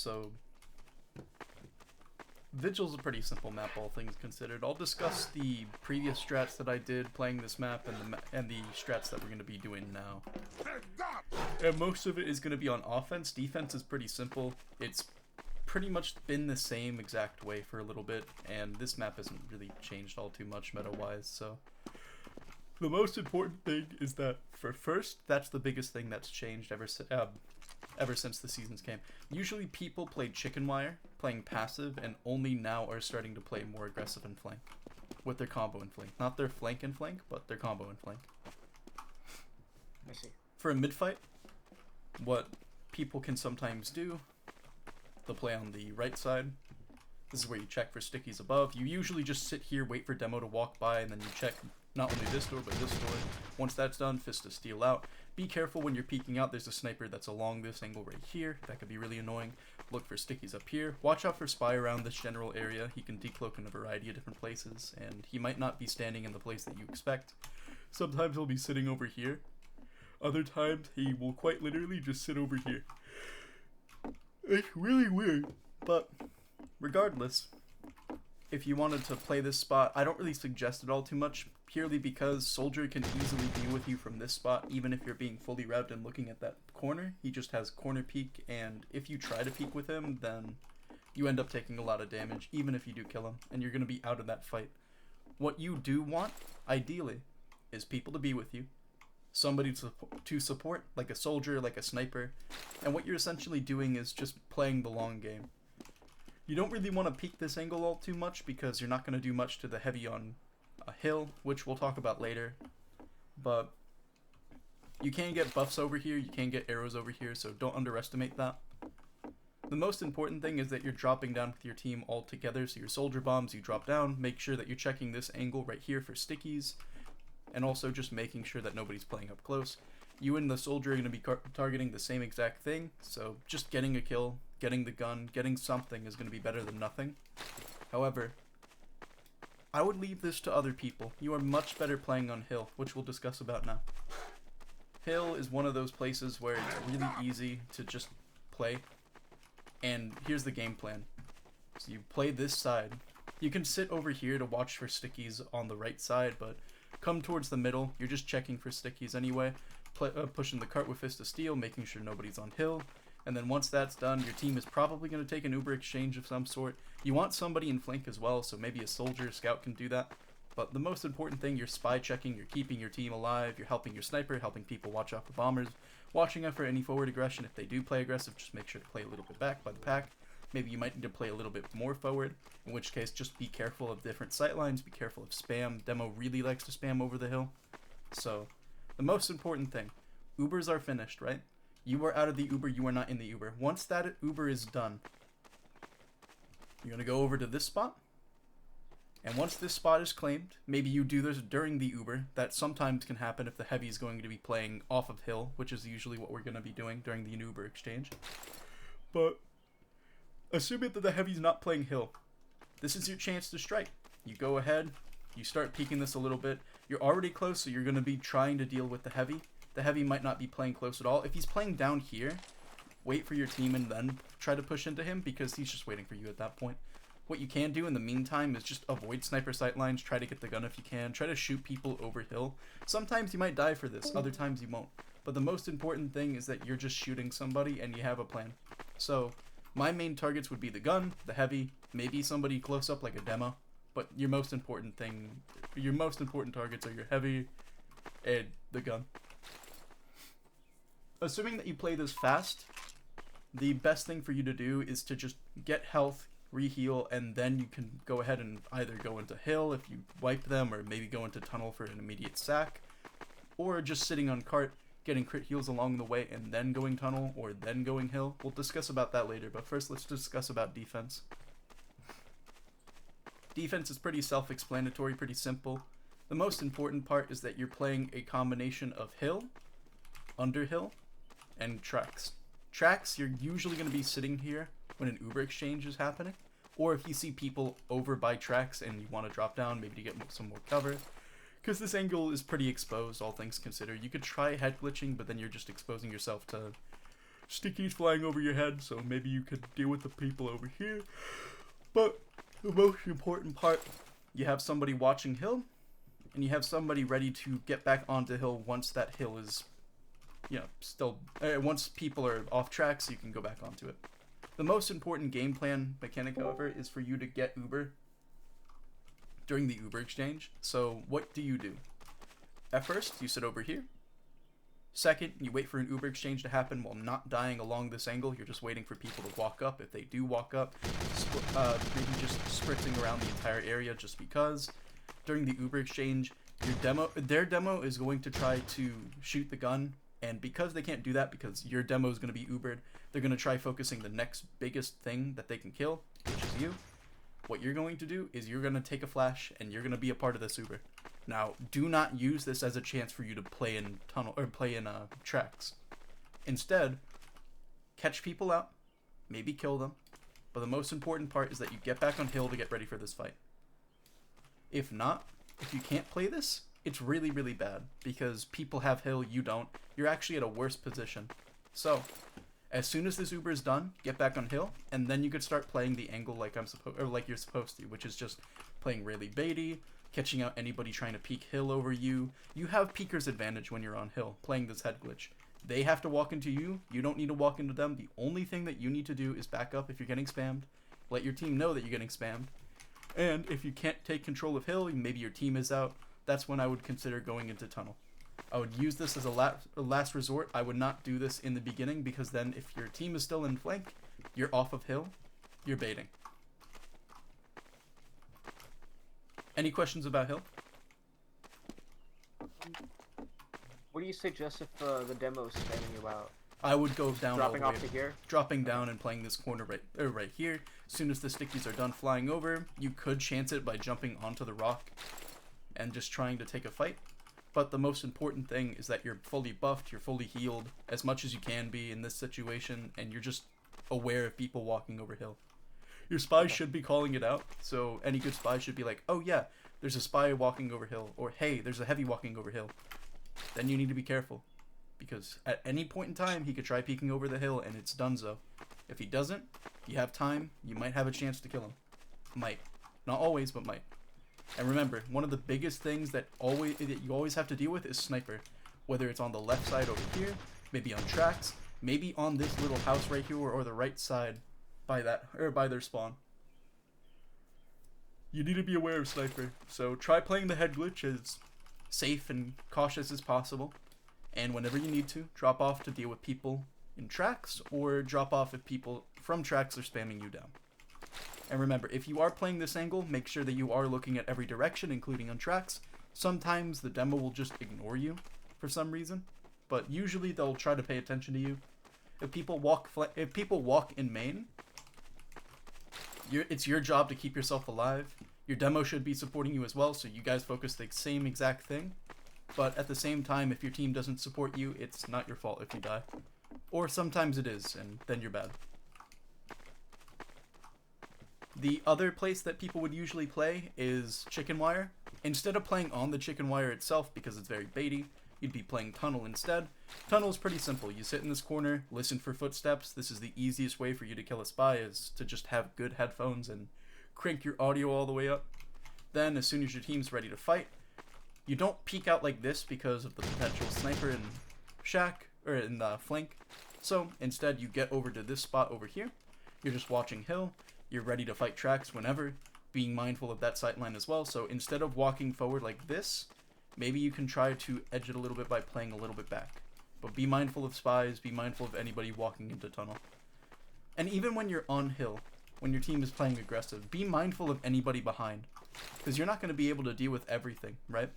So Vigil's a pretty simple map, all things considered. I'll discuss the previous strats that I did playing this map and the strats that we're going to be doing now. And most of it is going to be on offense. Defense is pretty simple. It's pretty much been the same exact way for a little bit, and this map hasn't really changed all too much meta-wise, so the most important thing is that for first, that's the biggest thing that's changed ever since the seasons came. Usually people played chicken wire, playing passive, and only now are starting to play more aggressive and flank with their combo and flank. Not their flank and flank, but their combo and flank. I see. For a mid-fight, what people can sometimes do, they'll play on the right side. This is where you check for stickies above. You usually just sit here, wait for demo to walk by, and then you check not only this door, but this door. Once that's done, fist to steal out. Be careful when you're peeking out. There's a sniper that's along this angle right here. That could be really annoying. Look for stickies up here. Watch out for spy around this general area. He can decloak in a variety of different places, and he might not be standing in the place that you expect. Sometimes he'll be sitting over here. Other times, he will quite literally just sit over here. It's really weird, but regardless, if you wanted to play this spot, I don't really suggest it all too much, purely because Soldier can easily be with you from this spot, even if you're being fully wrapped and looking at that corner. He just has corner peek, and if you try to peek with him, then you end up taking a lot of damage, even if you do kill him, and you're going to be out of that fight. What you do want, ideally, is people to be with you. Somebody to support, like a soldier, like a sniper, and what you're essentially doing is just playing the long game. You don't really want to peek this angle all too much because you're not going to do much to the heavy on a hill, which we'll talk about later, but you can get buffs over here, you can get arrows over here, so don't underestimate that. The most important thing is that you're dropping down with your team all together, so your soldier bombs, you drop down, make sure that you're checking this angle right here for stickies, and also just making sure that nobody's playing up close. You and the soldier are going to be targeting the same exact thing, so just getting a kill, getting the gun, getting something is going to be better than nothing. However, I would leave this to other people. You are much better playing on hill, which we'll discuss about now. Hill is one of those places where it's really easy to just play, and here's the game plan. So you play this side. You can sit over here to watch for stickies on the right side, but come towards the middle, you're just checking for stickies anyway, pushing the cart with Fist of Steel, making sure nobody's on hill, and then once that's done, your team is probably going to take an Uber exchange of some sort. You want somebody in flank as well, so maybe a soldier, a scout can do that, but the most important thing, you're spy checking, you're keeping your team alive, you're helping your sniper, helping people watch out for bombers, watching out for any forward aggression. If they do play aggressive, just make sure to play a little bit back by the pack. Maybe you might need to play a little bit more forward, in which case just be careful of different sightlines, be careful of spam. Demo really likes to spam over the hill. So, the most important thing, Ubers are finished, right? You are out of the Uber, you are not in the Uber. Once that Uber is done, you're going to go over to this spot, and once this spot is claimed, maybe you do this during the Uber. That sometimes can happen if the heavy is going to be playing off of hill, which is usually what we're going to be doing during the Uber exchange. But assuming that the heavy's not playing hill, this is your chance to strike. You go ahead, you start peeking this a little bit. You're already close, so you're going to be trying to deal with the heavy. The heavy might not be playing close at all. If he's playing down here, wait for your team and then try to push into him because he's just waiting for you at that point. What you can do in the meantime is just avoid sniper sightlines, try to get the gun if you can, try to shoot people over hill. Sometimes you might die for this, other times you won't. But the most important thing is that you're just shooting somebody and you have a plan. So, my main targets would be the gun, the heavy, maybe somebody close up like a demo, but your most important targets are your heavy and the gun. Assuming that you play this fast, the best thing for you to do is to just get health, reheal, and then you can go ahead and either go into hill if you wipe them, or maybe go into tunnel for an immediate sack, or just sitting on cart, getting crit heals along the way, and then going tunnel, or then going hill. We'll discuss about that later, but first let's discuss about defense. Defense is pretty self-explanatory, pretty simple. The most important part is that you're playing a combination of hill, underhill, and tracks. Tracks, you're usually going to be sitting here when an Uber exchange is happening, or if you see people over by tracks and you want to drop down, maybe to get some more cover, because this angle is pretty exposed, all things considered. You could try head glitching, but then you're just exposing yourself to stickies flying over your head, so maybe you could deal with the people over here. But the most important part, you have somebody watching hill, and you have somebody ready to get back onto hill once that hill is, still, once people are off track, so you can go back onto it. The most important game plan mechanic, however, is for you to get Uber during the Uber exchange. So what do? At first, you sit over here. Second, you wait for an Uber exchange to happen while not dying along this angle. You're just waiting for people to walk up. If they do walk up, maybe just sprinting around the entire area just because. During the Uber exchange, their demo is going to try to shoot the gun, and because they can't do that because your demo is going to be Ubered, they're going to try focusing the next biggest thing that they can kill, which is you. What you're going to do is you're going to take a flash, and you're going to be a part of this Uber. Now, do not use this as a chance for you to play in tracks. Instead, catch people out, maybe kill them, but the most important part is that you get back on hill to get ready for this fight. If not, if you can't play this, it's really, really bad, because people have hill, you don't. You're actually at a worse position. So, as soon as this Uber is done, get back on hill, and then you could start playing the angle like you're supposed to, which is just playing really baity, catching out anybody trying to peek hill over you. You have peeker's advantage when you're on hill, playing this head glitch. They have to walk into you. You don't need to walk into them. The only thing that you need to do is back up if you're getting spammed. Let your team know that you're getting spammed. And if you can't take control of hill, maybe your team is out, that's when I would consider going into tunnel. I would use this as a last resort. I would not do this in the beginning, because then if your team is still in flank, you're off of hill, you're baiting. Any questions about hill? What do you suggest if the demo is spamming you out? I would go down Dropping all the way, off to here? dropping down and playing this corner right here. As soon as the stickies are done flying over, you could chance it by jumping onto the rock and just trying to take a fight. But the most important thing is that you're fully buffed, you're fully healed, as much as you can be in this situation, and you're just aware of people walking over hill. Your spies should be calling it out, so any good spy should be like, oh yeah, there's a spy walking over hill, or hey, there's a heavy walking over hill. Then you need to be careful, because at any point in time, he could try peeking over the hill, and it's donezo. If he doesn't, you have time, you might have a chance to kill him. Might. Not always, but might. And remember, one of the biggest things that you always have to deal with is sniper. Whether it's on the left side over here, maybe on tracks, maybe on this little house right here, or the right side by their spawn. You need to be aware of sniper, so try playing the head glitch as safe and cautious as possible. And whenever you need to, drop off to deal with people in tracks, or drop off if people from tracks are spamming you down. And remember, if you are playing this angle, make sure that you are looking at every direction, including on tracks. Sometimes the demo will just ignore you for some reason, but usually they'll try to pay attention to you. If people walk in main, it's your job to keep yourself alive. Your demo should be supporting you as well, so you guys focus the same exact thing. But at the same time, if your team doesn't support you, it's not your fault if you die. Or sometimes it is, and then you're bad. The other place that people would usually play is chicken wire. Instead of playing on the chicken wire itself, because it's very baity, you'd be playing tunnel instead. Tunnel is pretty simple. You sit in this corner, listen for footsteps. This is the easiest way for you to kill a spy, is to just have good headphones and crank your audio all the way up. Then, as soon as your team's ready to fight, you don't peek out like this because of the potential sniper in shack, or in the flank. So, instead, you get over to this spot over here. You're just watching hill. You're ready to fight tracks whenever, being mindful of that sight line as well. So instead of walking forward like this, maybe you can try to edge it a little bit by playing a little bit back. But be mindful of spies, be mindful of anybody walking into tunnel. And even when you're on hill, when your team is playing aggressive, be mindful of anybody behind. Because you're not going to be able to deal with everything, right?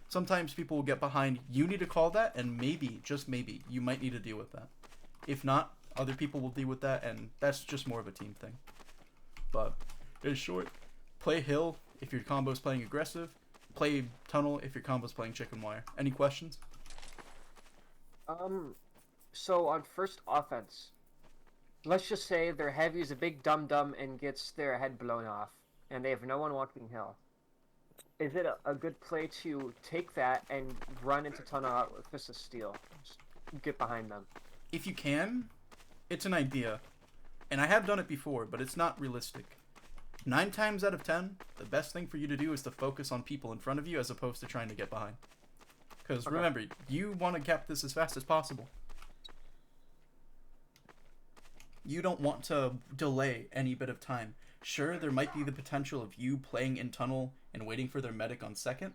Sometimes people will get behind, you need to call that, and maybe, just maybe, you might need to deal with that. If not, other people will deal with that, and that's just more of a team thing. But in short, play hill if your combo's playing aggressive. Play tunnel if your combo's playing chicken wire. Any questions? So on first offense, let's just say their heavy is a big dum-dum and gets their head blown off, and they have no one walking hill. Is it a good play to take that and run into tunnel out with Fist of Steel? Just get behind them. If you can, it's an idea. And I have done it before, but it's not realistic. 9 times out of 10, the best thing for you to do is to focus on people in front of you as opposed to trying to get behind. Because remember, you want to cap this as fast as possible. You don't want to delay any bit of time. Sure, there might be the potential of you playing in tunnel and waiting for their medic on second.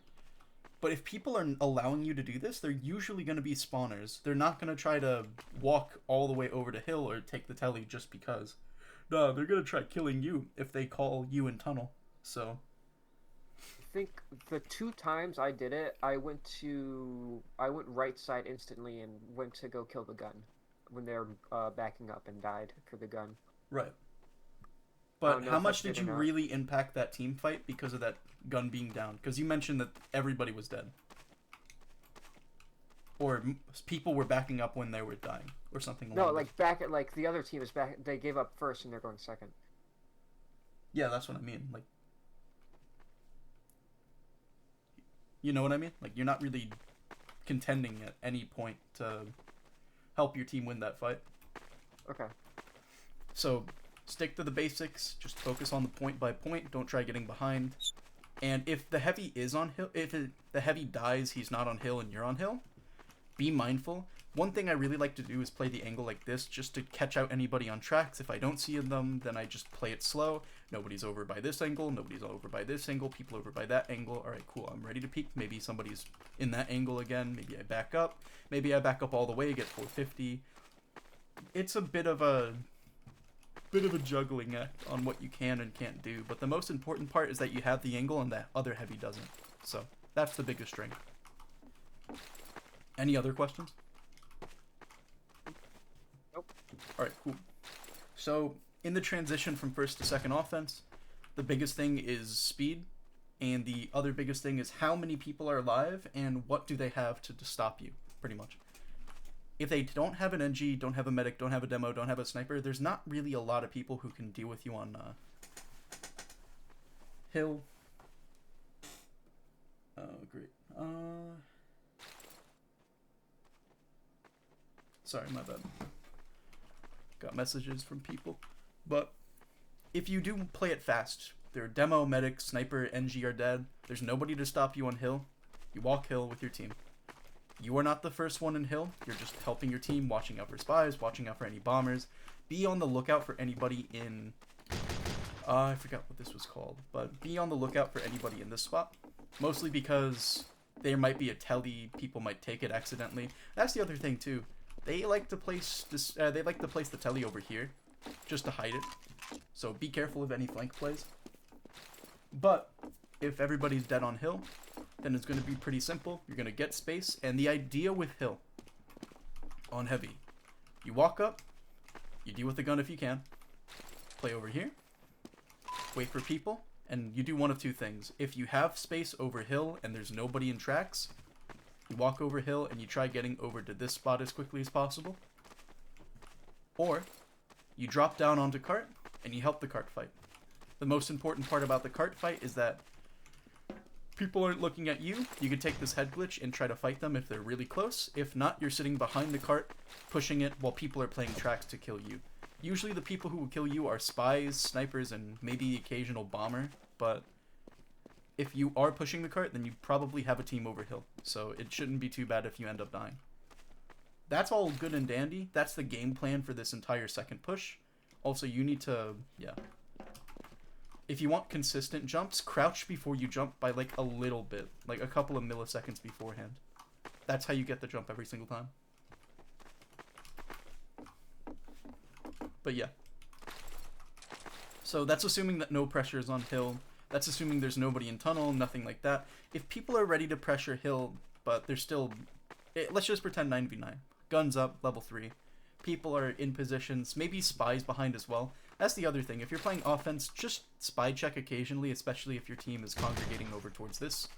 But if people are allowing you to do this, they're usually going to be spawners. They're not going to try to walk all the way over to hill or take the telly just because. No, they're going to try killing you if they call you in tunnel. So I think the 2 times I did it, I went right side instantly and went to go kill the gun when they're backing up and died for the gun. right. But how much did you really impact that team fight because of that gun being down? Because you mentioned that everybody was dead. Or people were backing up when they were dying. Or something like that. No, like back at, like, the other team is back. They gave up first and they're going second. Yeah, that's what I mean. Like, you know what I mean? Like, you're not really contending at any point to help your team win that fight. Okay. So stick to the basics. Just focus on the point by point. Don't try getting behind. And if the heavy is on hill, the heavy dies, he's not on hill and you're on hill, be mindful. One thing I really like to do is play the angle like this just to catch out anybody on tracks. If I don't see them, then I just play it slow. Nobody's over by this angle. Nobody's over by this angle. People over by that angle. All right, cool. I'm ready to peek. Maybe somebody's in that angle again. Maybe I back up. Maybe I back up all the way, get 450. It's a bit of a juggling act on what you can and can't do. But the most important part is that you have the angle and that other heavy doesn't. So that's the biggest strength. Any other questions? Nope. Alright, cool. So, in the transition from first to second offense, the biggest thing is speed, and the other biggest thing is how many people are alive, and what do they have to stop you, pretty much. If they don't have an NG, don't have a medic, don't have a demo, don't have a sniper, there's not really a lot of people who can deal with you on hill. Oh, great. Sorry, my bad. Got messages from people. But if you do play it fast, their demo, medic, sniper, NG are dead. There's nobody to stop you on hill. You walk hill with your team. You are not the first one in hill. You're just helping your team, watching out for spies, watching out for any bombers. Be on the lookout for anybody in... I forgot what this was called. But be on the lookout for anybody in this spot. Mostly because there might be a telly. People might take it accidentally. That's the other thing, too. They like to place this. They like to place the telly over here, just to hide it. So be careful of any flank plays. But if everybody's dead on hill, then it's going to be pretty simple. You're going to get space, and the idea with hill on heavy, you walk up, you deal with the gun if you can, play over here, wait for people, and you do one of two things. If you have space over hill and there's nobody in tracks, you walk over hill and you try getting over to this spot as quickly as possible. Or you drop down onto cart and you help the cart fight. The most important part about the cart fight is that people aren't looking at you. You can take this head glitch and try to fight them if they're really close. If not, you're sitting behind the cart, pushing it while people are playing tracks to kill you. Usually the people who will kill you are spies, snipers, and maybe the occasional bomber, but if you are pushing the cart, then you probably have a team over hill, so it shouldn't be too bad if you end up dying. That's all good and dandy. That's the game plan for this entire second push. Also, you need to, if you want consistent jumps, crouch before you jump by like a little bit, like a couple of milliseconds beforehand. That's how you get the jump every single time. But yeah. So that's assuming that no pressure is on hill. That's assuming there's nobody in tunnel, nothing like that. If people are ready to pressure hill, but they're still... let's just pretend 9v9. Guns up, level 3. People are in positions, maybe spies behind as well. That's the other thing. If you're playing offense, just spy check occasionally, especially if your team is congregating over towards this.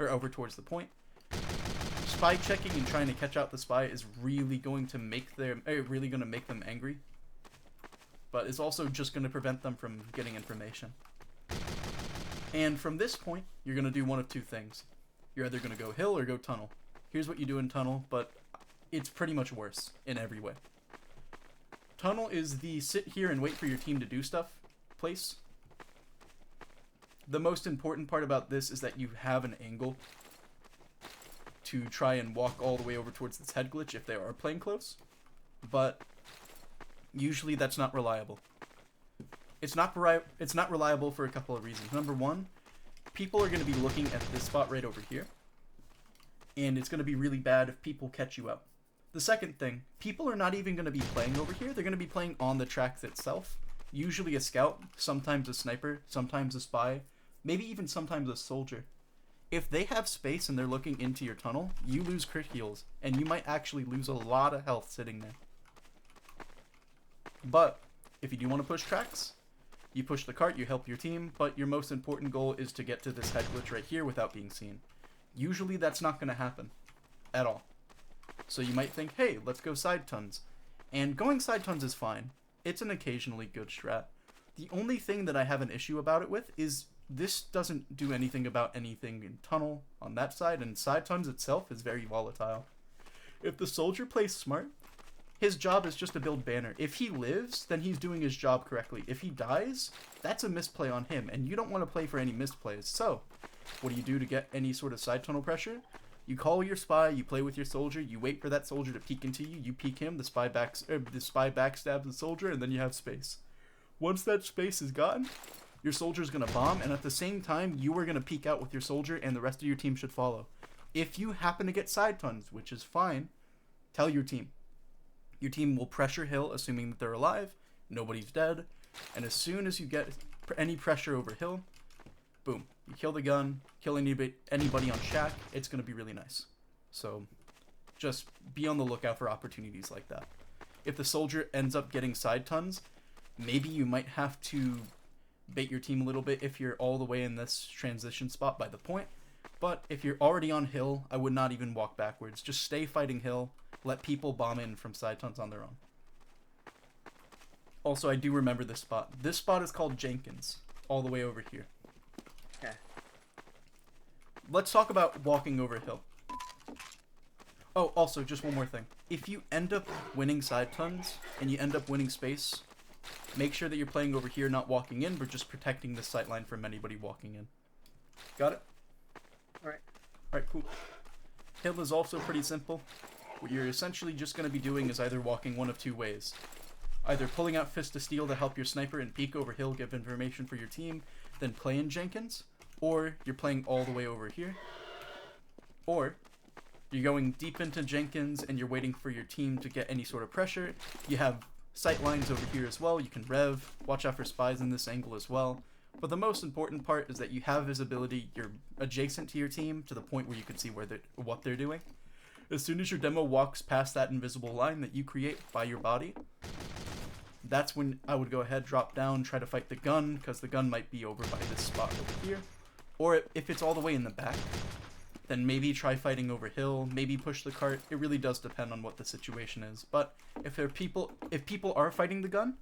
Or over towards the point. Spy checking and trying to catch out the spy is really going to make them angry. But it's also just going to prevent them from getting information. And from this point, you're going to do one of two things. You're either going to go hill or go tunnel. Here's what you do in tunnel, but it's pretty much worse in every way. Tunnel is the sit here and wait for your team to do stuff place. The most important part about this is that you have an angle to try and walk all the way over towards this head glitch if they are playing close. But usually that's not reliable. It's not reliable for a couple of reasons. Number one, people are going to be looking at this spot right over here. And it's going to be really bad if people catch you out. The second thing, people are not even going to be playing over here. They're going to be playing on the tracks itself. Usually a scout, sometimes a sniper, sometimes a spy, maybe even sometimes a soldier. If they have space and they're looking into your tunnel, you lose crit heals. And you might actually lose a lot of health sitting there. But if you do want to push tracks, you push the cart, you help your team, but your most important goal is to get to this head glitch right here without being seen. Usually that's not going to happen at all. So you might think, hey, let's go side tons. And going side tons is fine. It's an occasionally good strat. The only thing that I have an issue about it with is this doesn't do anything about anything in tunnel on that side, and side tons itself is very volatile. If the soldier plays smart, his job is just to build banner. If he lives, then he's doing his job correctly. If he dies, that's a misplay on him, and you don't want to play for any misplays. So, what do you do to get any sort of side tunnel pressure? You call your spy, you play with your soldier, you wait for that soldier to peek into you, you peek him, the spy backstabs the soldier, and then you have space. Once that space is gotten, your soldier's going to bomb, and at the same time, you are going to peek out with your soldier, and the rest of your team should follow. If you happen to get side tons, which is fine, tell your team. Your team will pressure hill, assuming that they're alive, nobody's dead, and as soon as you get any pressure over hill, boom, you kill the gun, kill anybody on shack, it's going to be really nice. So, just be on the lookout for opportunities like that. If the soldier ends up getting side tons, maybe you might have to bait your team a little bit if you're all the way in this transition spot by the point. But if you're already on hill, I would not even walk backwards. Just stay fighting hill. Let people bomb in from side tons on their own. Also, I do remember this spot. This spot is called Jenkins, all the way over here. Okay. Let's talk about walking over hill. Oh, also, just one more thing. If you end up winning side tons, and you end up winning space, make sure that you're playing over here, not walking in, but just protecting the sight line from anybody walking in. Got it? Alright. Alright, cool. Hill is also pretty simple. What you're essentially just going to be doing is either walking one of two ways. Either pulling out Fist of Steel to help your sniper and peek over hill, give information for your team, then play in Jenkins, or you're playing all the way over here, or you're going deep into Jenkins and you're waiting for your team to get any sort of pressure. You have sight lines over here as well. You can rev, watch out for spies in this angle as well. But the most important part is that you have visibility. You're adjacent to your team to the point where you can see what they're doing. As soon as your demo walks past that invisible line that you create by your body, that's when I would go ahead, drop down, try to fight the gun, because the gun might be over by this spot over here. Or if it's all the way in the back, then maybe try fighting over hill, maybe push the cart. It really does depend on what the situation is. But if people are fighting the gun,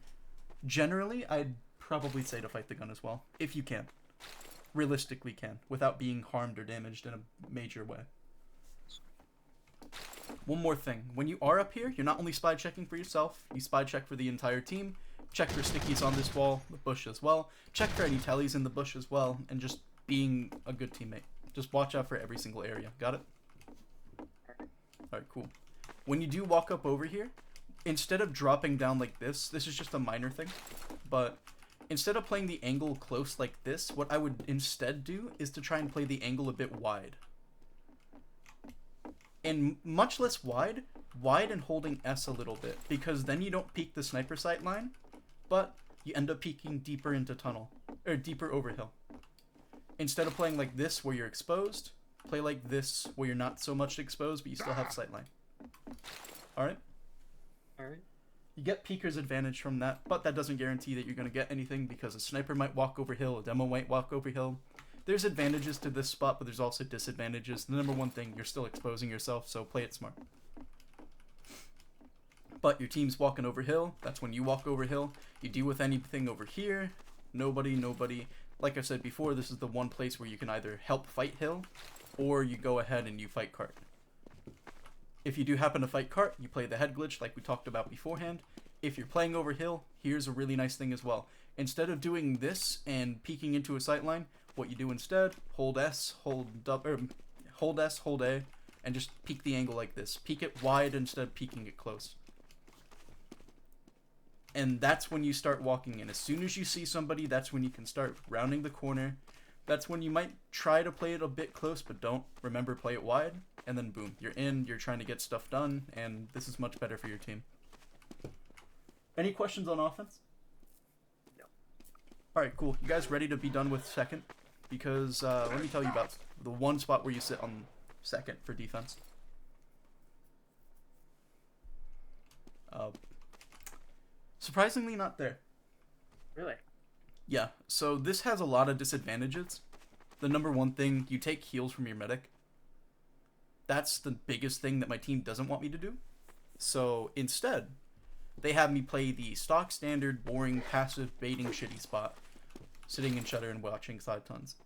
generally I'd probably say to fight the gun as well, if you can. Realistically can, without being harmed or damaged in a major way. One more thing, when you are up here, you're not only spy checking for yourself, you spy check for the entire team, check for stickies on this wall, the bush as well, check for any tellies in the bush as well, and just being a good teammate. Just watch out for every single area. Got it? Alright, cool. When you do walk up over here, instead of dropping down like this is just a minor thing, but instead of playing the angle close like this, what I would instead do is to try and play the angle a bit wide. And much less wide and holding S a little bit, because then you don't peek the sniper sight line, but you end up peeking deeper into tunnel, or deeper over hill. Instead of playing like this where you're exposed, play like this where you're not so much exposed, but you still have sight line. Alright? Alright. You get peeker's advantage from that, but that doesn't guarantee that you're going to get anything, because a sniper might walk over hill, a demo might walk over hill. There's advantages to this spot, but there's also disadvantages. The number one thing, you're still exposing yourself, so play it smart. But your team's walking over hill, that's when you walk over hill. You deal with anything over here, nobody. Like I said before, this is the one place where you can either help fight hill, or you go ahead and you fight cart. If you do happen to fight cart, you play the head glitch like we talked about beforehand. if you're playing over hill, here's a really nice thing as well. Instead of doing this and peeking into a sight line, what you do instead, hold S, hold S, hold A, and just peek the angle like this. Peek it wide instead of peeking it close. And that's when you start walking in. As soon as you see somebody, that's when you can start rounding the corner. That's when you might try to play it a bit close, but don't. Remember, play it wide, and then boom, you're in, you're trying to get stuff done, and this is much better for your team. Any questions on offense? No. Alright, cool. You guys ready to be done with second? Because let me tell you about the one spot where you sit on second for defense. Surprisingly not there. Really? Yeah, so this has a lot of disadvantages. The number one thing, you take heals from your medic. That's the biggest thing that my team doesn't want me to do. So instead, they have me play the stock standard, boring, passive, baiting, shitty spot. Sitting in shutter and watching side tons.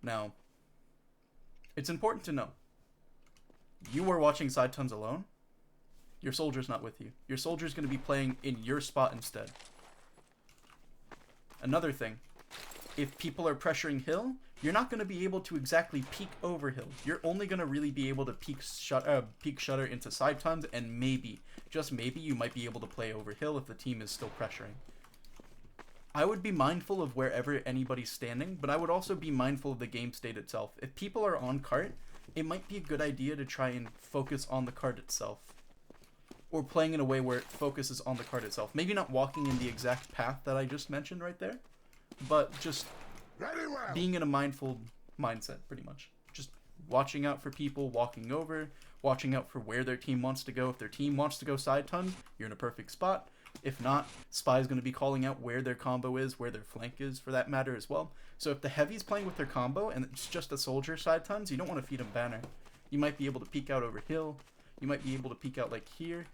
Now, it's important to know. You are watching side tons alone. Your soldier's not with you. Your soldier's going to be playing in your spot instead. Another thing, if people are pressuring hill, you're not going to be able to exactly peek over hill. You're only going to really be able to peek shutter into side tons, and maybe, just maybe, you might be able to play over hill if the team is still pressuring. I would be mindful of wherever anybody's standing, but I would also be mindful of the game state itself. If people are on cart, it might be a good idea to try and focus on the cart itself. Or playing in a way where it focuses on the card itself. Maybe not walking in the exact path that I just mentioned right there, but just being in a mindful mindset, pretty much. Just watching out for people, walking over, watching out for where their team wants to go. If their team wants to go side ton, you're in a perfect spot. If not, Spy's going to be calling out where their combo is, where their flank is, for that matter as well. So if the heavy's playing with their combo, and it's just a soldier side tons, you don't want to feed them banner. You might be able to peek out over hill. You might be able to peek out like here.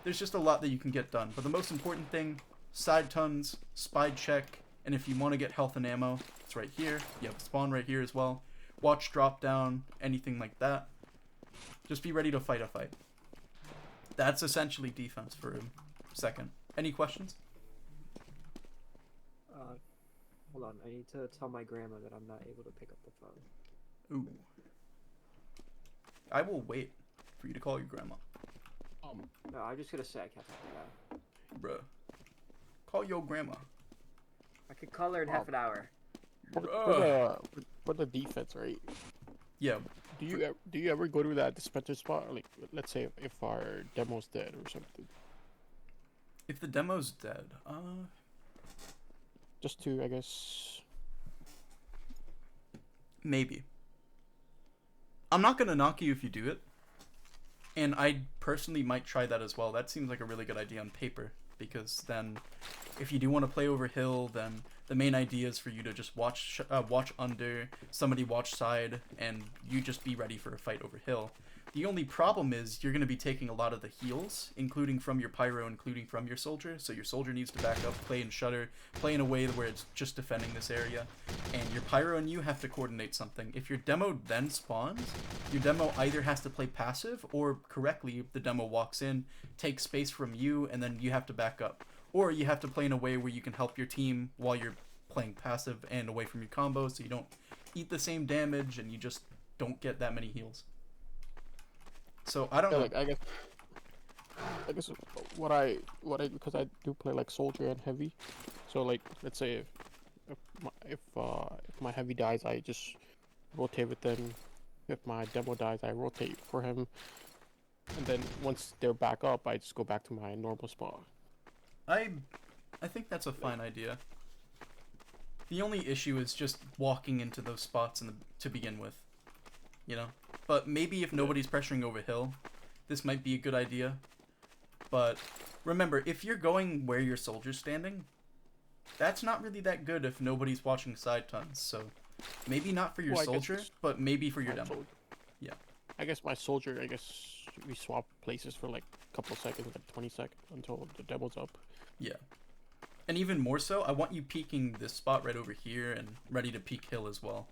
There's just a lot that you can get done. But the most important thing, side tons, spy check, and if you want to get health and ammo, it's right here. You have spawn right here as well. Watch drop down, anything like that. Just be ready to fight a fight. That's essentially defense for a second. Any questions? Hold on. I need to tell my grandma that I'm not able to pick up the phone. Ooh. I will wait for you to call your grandma. No, I'm just gonna say I can't talk to that. Bruh. Call your grandma. I could call her in half an hour. For the defense, right? Yeah. Do you ever go to that dispenser spot? Like, let's say if our demo's dead or something. If the demo's dead, Just to, I guess. maybe. I'm not gonna knock you if you do it. And I personally might try that as well. That seems like a really good idea on paper. Because then, if you do want to play over hill, then the main idea is for you to just watch under, somebody watch side, and you just be ready for a fight over hill. The only problem is you're going to be taking a lot of the heals, including from your pyro, including from your soldier. So your soldier needs to back up, play in shutter, play in a way where it's just defending this area. And your pyro and you have to coordinate something. If your demo then spawns, your demo either has to play passive, or correctly, the demo walks in, takes space from you, and then you have to back up. Or you have to play in a way where you can help your team while you're playing passive and away from your combo, so you don't eat the same damage and you just don't get that many heals. So I don't know. Like, I guess what I because I do play like soldier and heavy, so like let's say if my heavy dies, I just rotate with them. If my demo dies, I rotate for him, and then once they're back up, I just go back to my normal spot. I think that's a fine idea. The only issue is just walking into those spots to begin with, you know? But maybe if nobody's pressuring over hill, this might be a good idea. But remember, if you're going where your soldier's standing, that's not really that good if nobody's watching side tons. So maybe not for your soldier, but maybe for your demo. Soldier. Yeah. I guess my soldier, we swap places for like a couple seconds, like 20 seconds until the demo's up. Yeah. And even more so, I want you peeking this spot right over here and ready to peek hill as well.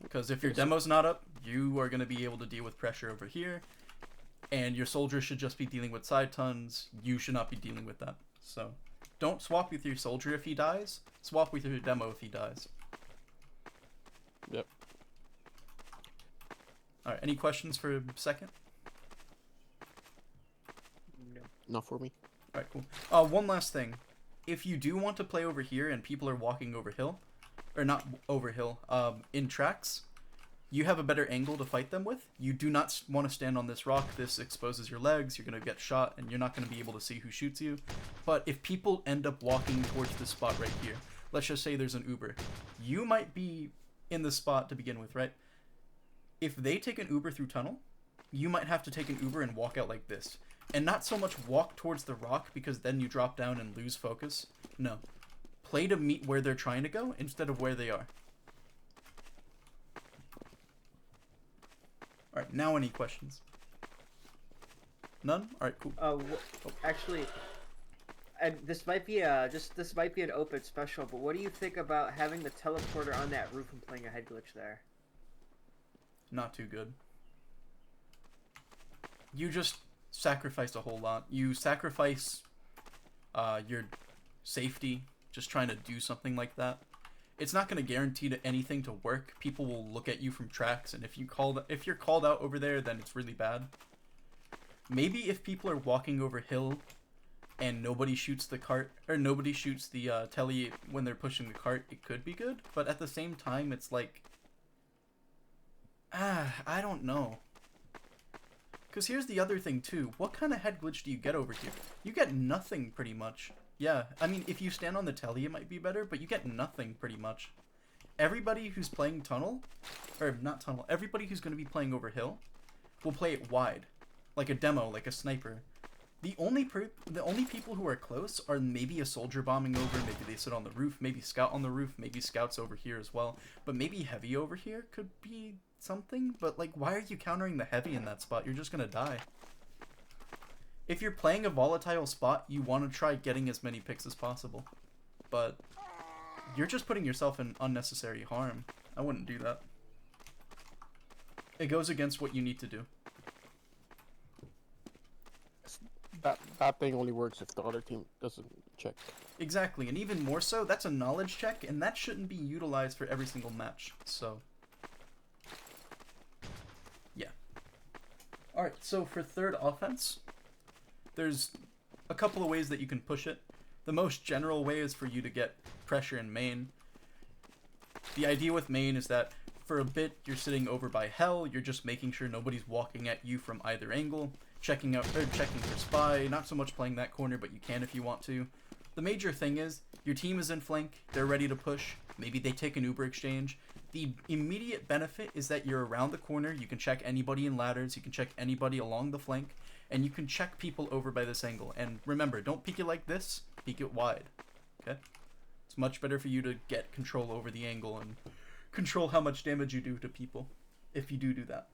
Because if your demo's not up, you are going to be able to deal with pressure over here. And your soldier should just be dealing with side tons. You should not be dealing with that. So don't swap with your soldier if he dies. Swap with your demo if he dies. Yep. Alright, any questions for a second? No. Not for me. Alright, cool. One last thing. If you do want to play over here and people are walking over hill, or not over hill, in tracks, you have a better angle to fight them with. You do not want to stand on this rock. This exposes your legs. You're going to get shot, and you're not going to be able to see who shoots you. But if people end up walking towards this spot right here, let's just say there's an Uber. You might be in this spot to begin with, right? If they take an Uber through tunnel, you might have to take an Uber and walk out like this. And not so much walk towards the rock, because then you drop down and lose focus. No. Play to meet where they're trying to go instead of where they are. Alright, now any questions? None? Alright, cool. Actually, and this might be this might be an open special, but what do you think about having the teleporter on that roof and playing a head glitch there? Not too good. You just sacrifice a whole lot. You sacrifice your safety just trying to do something like that. It's not going to guarantee anything to work. People will look at you from tracks, and if you're called out over there, then it's really bad. Maybe if people are walking over hill and nobody shoots the cart, or nobody shoots the telly when they're pushing the cart, it could be good. But at the same time, it's like, I don't know. Because here's the other thing too. What kind of head glitch do you get over here? You get nothing pretty much. Yeah, I mean, if you stand on the telly, it might be better, but you get nothing pretty much. Everybody who's playing tunnel, or not tunnel, everybody who's going to be playing over hill will play it wide, like a demo, like a sniper. The only people who are close are maybe a soldier bombing over, maybe they sit on the roof, maybe scout on the roof, maybe scouts over here as well, but maybe heavy over here could be something. But like, why are you countering the heavy in that spot? You're just gonna die. If you're playing a volatile spot, you want to try getting as many picks as possible, but you're just putting yourself in unnecessary harm. I wouldn't do that. It goes against what you need to do. That thing only works if the other team doesn't check. Exactly, and even more so, that's a knowledge check, and that shouldn't be utilized for every single match, so... yeah. Alright, so for third offense, there's a couple of ways that you can push it. The most general way is for you to get pressure in main. The idea with main is that for a bit, you're sitting over by hell, you're just making sure nobody's walking at you from either angle, checking for spy, not so much playing that corner, but you can if you want to. The major thing is, your team is in flank, they're ready to push, maybe they take an Uber exchange. The immediate benefit is that you're around the corner, you can check anybody in ladders, you can check anybody along the flank, and you can check people over by this angle. And remember, don't peek it like this, peek it wide, okay? It's much better for you to get control over the angle and control how much damage you do to people, if you do that.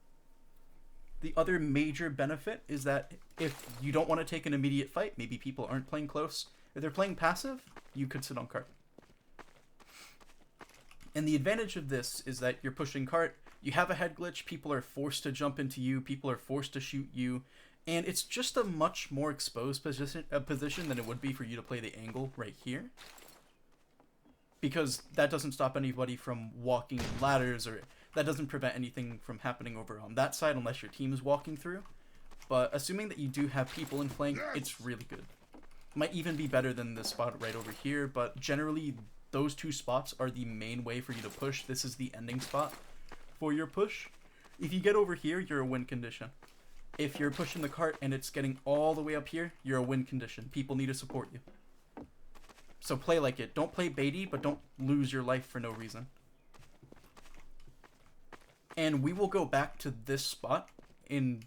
The other major benefit is that if you don't want to take an immediate fight, maybe people aren't playing close, if they're playing passive, you could sit on cart. And the advantage of this is that you're pushing cart, you have a head glitch, people are forced to jump into you, people are forced to shoot you, and it's just a much more exposed position than it would be for you to play the angle right here. Because that doesn't stop anybody from walking in ladders, or that doesn't prevent anything from happening over on that side unless your team is walking through. But assuming that you do have people in flank, it's really good. Might even be better than this spot right over here, but generally those two spots are the main way for you to push. This is the ending spot for your push. If you get over here, you're a win condition. If you're pushing the cart and it's getting all the way up here, you're a win condition. People need to support you. So play like it. Don't play baity, but don't lose your life for no reason. And we will go back to this spot in...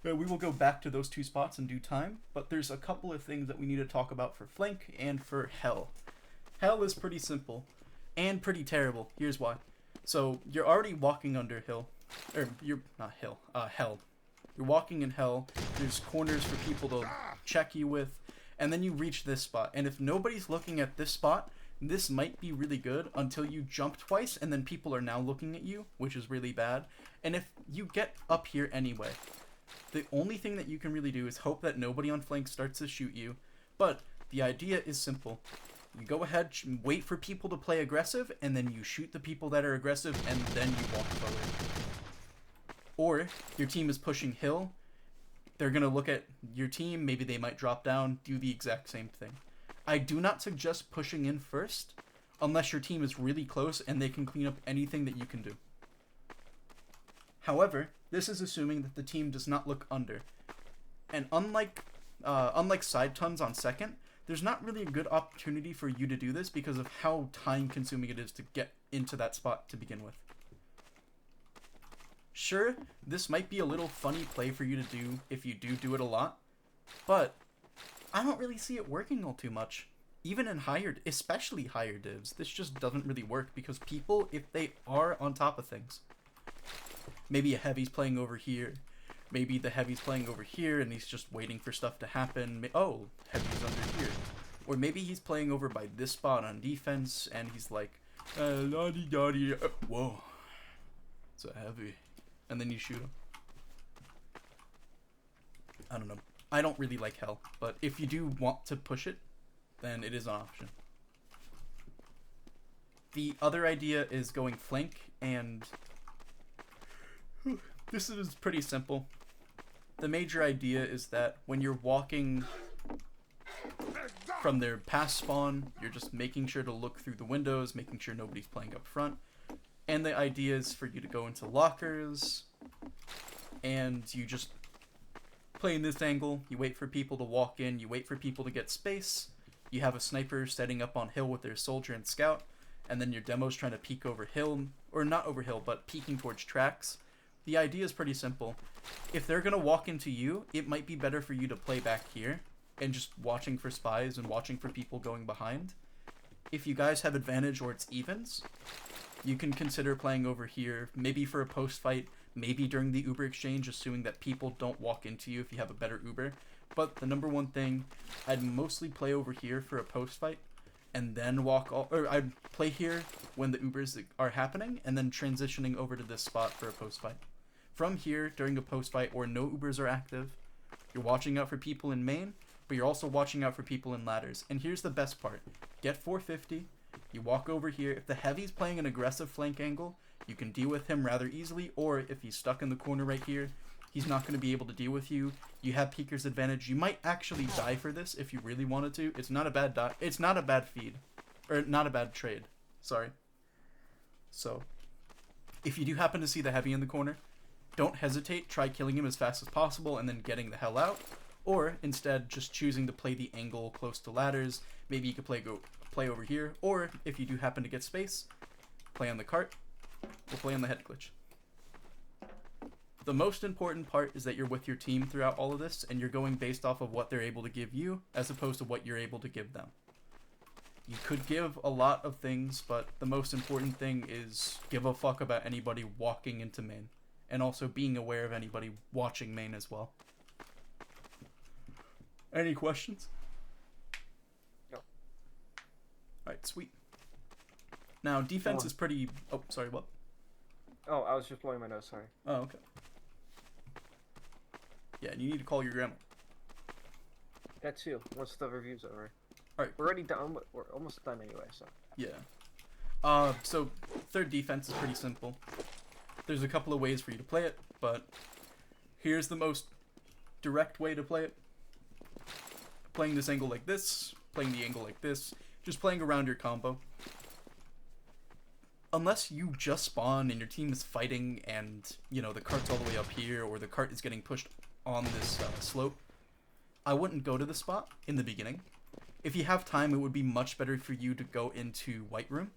we will go back to those two spots in due time, but there's a couple of things that we need to talk about for flank and for hell. Hell is pretty simple and pretty terrible. Here's why. So you're already walking under hill, or you're not hill, hell. You're walking in hell. There's corners for people to check you with, and then you reach this spot. And if nobody's looking at this spot, this might be really good until you jump twice, and then people are now looking at you, which is really bad. And if you get up here anyway, The only thing that you can really do is hope that nobody on flank starts to shoot you. But the idea is simple. You go ahead, wait for people to play aggressive, and then you shoot the people that are aggressive, and then you walk forward. Or, your team is pushing hill. They're going to look at your team, maybe they might drop down, do the exact same thing. I do not suggest pushing in first, unless your team is really close and they can clean up anything that you can do. However, this is assuming that the team does not look under. And unlike side tons on second, there's not really a good opportunity for you to do this because of how time consuming it is to get into that spot to begin with. Sure, this might be a little funny play for you to do if you do it a lot, but I don't really see it working all too much. Even in especially higher divs, this just doesn't really work because people, if they are on top of things, maybe a heavy's playing over here, maybe the heavy's playing over here and he's just waiting for stuff to happen. Oh, heavy's under here. Or maybe he's playing over by this spot on defense and he's like, whoa, it's a heavy. And then you shoot him. I don't know. I don't really like hell, but if you do want to push it, then it is an option. The other idea is going flank, and this is pretty simple. The major idea is that when you're walking from their past spawn, you're just making sure to look through the windows, making sure nobody's playing up front. And the idea is for you to go into lockers, and you just play in this angle, you wait for people to walk in, you wait for people to get space, you have a sniper setting up on hill with their soldier and scout, and then your demo's trying to peek over hill, or not over hill, but peeking towards tracks. The idea is pretty simple. If they're going to walk into you, it might be better for you to play back here, and just watching for spies and watching for people going behind. If you guys have advantage or it's evens, you can consider playing over here, maybe for a post fight, maybe during the Uber exchange, assuming that people don't walk into you if you have a better Uber. But the number one thing, I'd mostly play over here for a post fight, and then I'd play here when the Ubers are happening, and then transitioning over to this spot for a post fight. From here, during a post fight where no Ubers are active, you're watching out for people in main, but you're also watching out for people in ladders. And here's the best part. Get 450. You walk over here. If the heavy's playing an aggressive flank angle, you can deal with him rather easily, or if he's stuck in the corner right here, he's not going to be able to deal with you. You have peeker's advantage. You might actually die for this if you really wanted to. It's not a bad it's not a bad feed, or not a bad trade. Sorry. So, if you do happen to see the heavy in the corner, don't hesitate. Try killing him as fast as possible and then getting the hell out, or instead just choosing to play the angle close to ladders. Maybe you could play over here, or if you do happen to get space, play on the cart, or play on the head glitch. The most important part is that you're with your team throughout all of this, and you're going based off of what they're able to give you, as opposed to what you're able to give them. You could give a lot of things, but the most important thing is give a fuck about anybody walking into main, and also being aware of anybody watching main as well. Any questions? No. Alright, sweet. Now, defense is pretty... Oh, sorry, what? Oh, I was just blowing my nose, sorry. Oh, okay. Yeah, and you need to call your grandma. That too, once the review's over. Alright. We're already done, we're almost done anyway, so. Yeah. So, third defense is pretty simple. There's a couple of ways for you to play it, but here's the most direct way to play it. Playing this angle like this, playing the angle like this, just playing around your combo. Unless you just spawn and your team is fighting and, you know, the cart's all the way up here or the cart is getting pushed on this slope, I wouldn't go to the spot in the beginning. If you have time, it would be much better for you to go into White Room.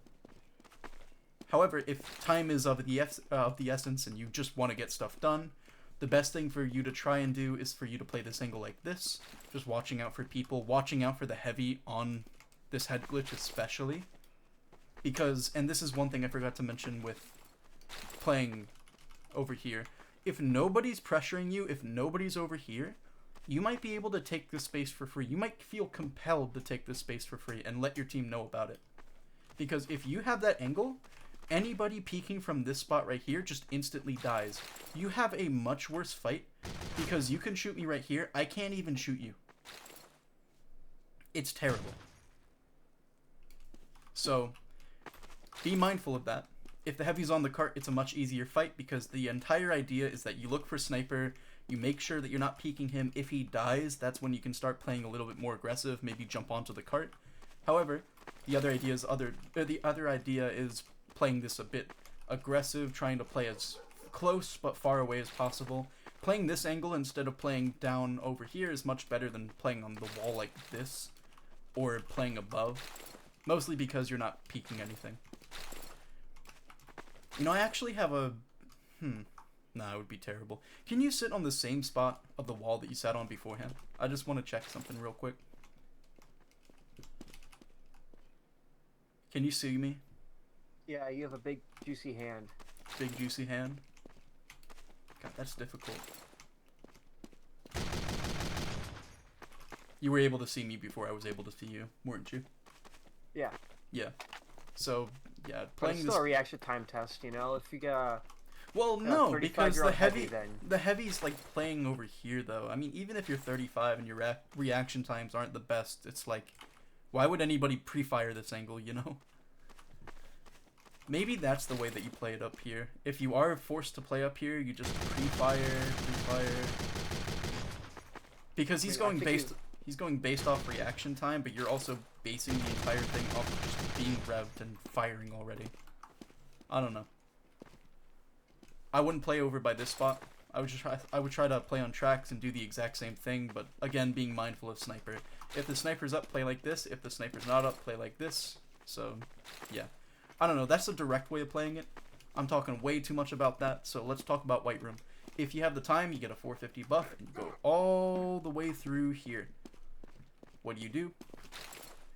However, if time is of the essence and you just want to get stuff done, the best thing for you to try and do is for you to play this angle like this, just watching out for people, watching out for the heavy on this head glitch especially. Because, and this is one thing I forgot to mention with playing over here, if nobody's pressuring you, if nobody's over here, you might be able to take this space for free. You might feel compelled to take this space for free and let your team know about it. Because if you have that angle, anybody peeking from this spot right here just instantly dies. You have a much worse fight because you can shoot me right here. I can't even shoot you. It's terrible. So, be mindful of that. If the heavy's on the cart, it's a much easier fight because the entire idea is that you look for sniper, you make sure that you're not peeking him. If he dies, that's when you can start playing a little bit more aggressive, maybe jump onto the cart. However, the other idea is playing this a bit aggressive, trying to play as close but far away as possible. Playing this angle instead of playing down over here is much better than playing on the wall like this or playing above, mostly because you're not peeking anything. You know, I actually have a... Nah, it would be terrible. Can you sit on the same spot of the wall that you sat on beforehand? I just want to check something real quick. Can you see me? Yeah, you have a big, juicy hand. Big, juicy hand? God, that's difficult. You were able to see me before I was able to see you, weren't you? Yeah. Yeah. So, yeah, But playing it's this... still a reaction time test, you know? If you get Well, no, because the 35-year-old heavy, then... the heavy's like playing over here, though. I mean, even if you're 35 and your reaction times aren't the best, it's like, why would anybody pre-fire this angle, you know? Maybe that's the way that you play it up here. If you are forced to play up here, you just pre-fire. Because he's going based off reaction time, but you're also basing the entire thing off of just being revved and firing already. I don't know. I wouldn't play over by this spot. I would try to play on tracks and do the exact same thing, but again, being mindful of sniper. If the sniper's up, play like this. If the sniper's not up, play like this. So, yeah. I don't know, that's a direct way of playing it. I'm talking way too much about that, so let's talk about White Room. If you have the time, you get a 450 buff, and you go all the way through here. What do? You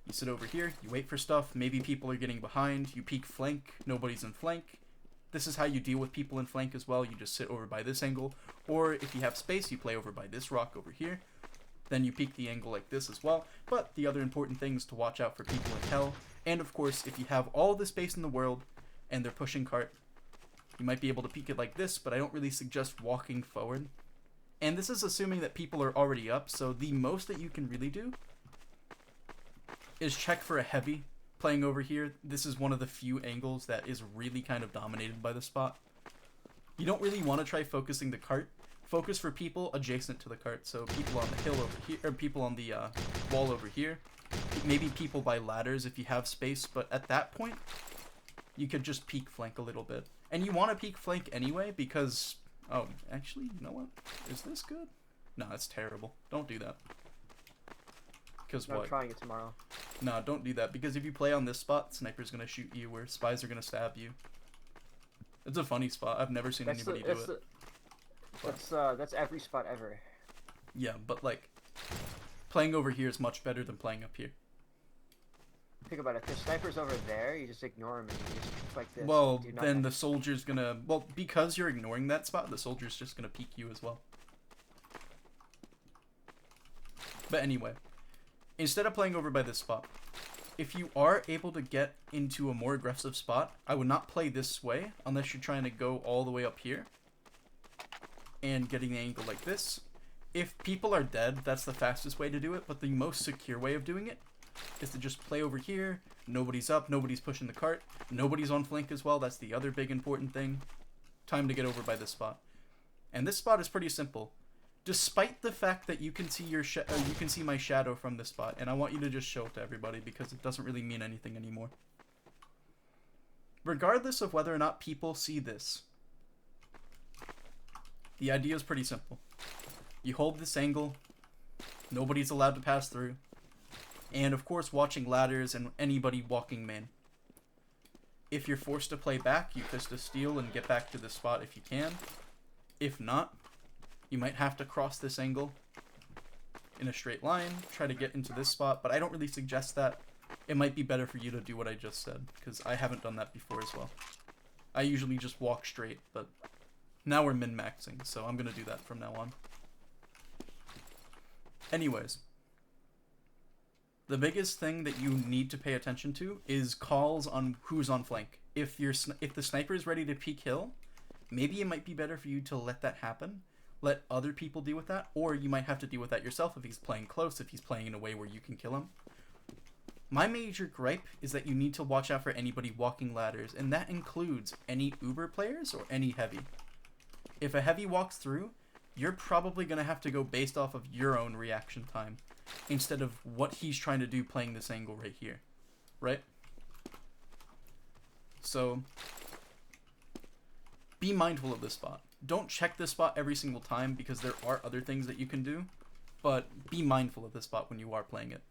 sit over here, you wait for stuff, maybe people are getting behind, you peek flank, nobody's in flank. This is how you deal with people in flank as well, you just sit over by this angle, or if you have space, you play over by this rock over here. Then you peek the angle like this as well, but the other important thing is to watch out for people in hell. And of course, if you have all the space in the world and they're pushing cart, you might be able to peek it like this, but I don't really suggest walking forward. And this is assuming that people are already up, so the most that you can really do is check for a heavy playing over here. This is one of the few angles that is really kind of dominated by the spot. You don't really want to try focusing the cart. Focus for people adjacent to the cart, so people on the hill over here, or people on the wall over here. Maybe people by ladders if you have space, but at that point, you could just peek flank a little bit. And you want to peek flank anyway, because... Oh, actually, you know what? Is this good? No, that's terrible. Don't do that. Because what? I'm trying it tomorrow. No, don't do that, because if you play on this spot, sniper's going to shoot you, or spies are going to stab you. It's a funny spot. I've never seen anybody do it. That's every spot ever. Yeah, but like, playing over here is much better than playing up here. Think about it. If the sniper's over there, you just ignore him and you just like this. Well, then the soldier's gonna... Well, because you're ignoring that spot, the soldier's just gonna peek you as well. But anyway, instead of playing over by this spot, if you are able to get into a more aggressive spot, I would not play this way unless you're trying to go all the way up here and getting the angle like this. If people are dead, that's the fastest way to do it, but the most secure way of doing it is to just play over here. Nobody's up, nobody's pushing the cart, nobody's on flank as well. That's the other big important thing. Time to get over by this spot. And this spot is pretty simple. Despite the fact that you can see you can see my shadow from this spot, and I want you to just show it to everybody because it doesn't really mean anything anymore. Regardless of whether or not people see this, the idea is pretty simple. You hold this angle, nobody's allowed to pass through, and of course watching ladders and anybody walking main. If you're forced to play back, you fist of steel and get back to the spot if you can. If not, you might have to cross this angle in a straight line, try to get into this spot, but I don't really suggest that. It might be better for you to do what I just said, because I haven't done that before as well. I usually just walk straight, but now we're min-maxing, so I'm going to do that from now on. Anyways, the biggest thing that you need to pay attention to is calls on who's on flank. if the sniper is ready to peek hill, maybe it might be better for you to let that happen. Let other people deal with that, or you might have to deal with that yourself if he's playing close, if he's playing in a way where you can kill him. My major gripe is that you need to watch out for anybody walking ladders, and that includes any Uber players or any heavy. If a heavy walks through, you're probably going to have to go based off of your own reaction time, instead of what he's trying to do playing this angle right here. Right? So, be mindful of this spot. Don't check this spot every single time because there are other things that you can do, but be mindful of this spot when you are playing it.